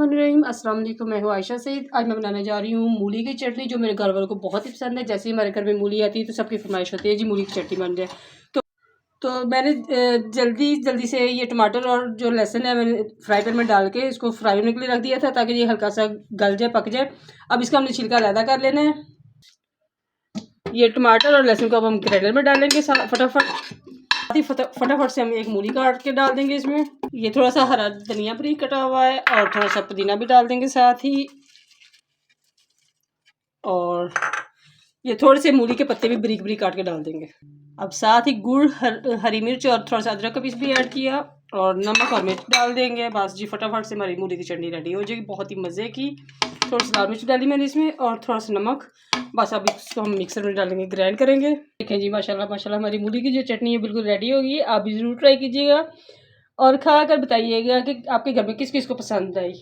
बिस्मिल्लाहिर्रहमानिर्रहीम। अस्सलाम वालेकुम। मैं हूँ आयशा सईद। आज मैं बनाने जा रही हूँ मूली की चटनी, जो मेरे घर वालों को बहुत ही पसंद है। जैसे ही हमारे घर में मूली आती है तो सबकी फरमाइश होती है जी मूली की चटनी बन जाए। तो मैंने जल्दी जल्दी से ये टमाटर और जो लहसुन है मैंने फ्राई पैन में डाल के इसको फ्राई होने के लिए रख दिया था, ताकि ये हल्का सा गल जाए, पक जाए। अब इसका हमने छिलका अलग कर लेना है। ये टमाटर और लहसुन को अब हम ग्राइंडर में डालेंगे फटाफट से हम एक मूली काट के डाल देंगे इसमें। ये थोड़ा सा हरा धनिया बारीक कटा हुआ है और थोड़ा सा पुदीना भी डाल देंगे साथ ही। और ये थोड़े से मूली के पत्ते भी बारीक बारीक काट के डाल देंगे। अब साथ ही गुड़, हरी मिर्च और थोड़ा सा अदरक का पीस भी ऐड किया और नमक और मिर्च डाल देंगे। बस जी फटाफट से हमारी मूली की चटनी रेडी हो जाएगी, बहुत ही मज़े की। थोड़ा सा लाल मिर्च डाली मैंने इसमें और थोड़ा सा नमक। बस अब इसको हम मिक्सर में डालेंगे, ग्राइंड करेंगे। देखें जी माशाल्लाह माशाल्लाह हमारी मूली की जो चटनी है बिल्कुल रेडी होगी। आप भी ज़रूर ट्राई कीजिएगा और खा कर बताइएगा कि आपके घर में किस किस को पसंद आई।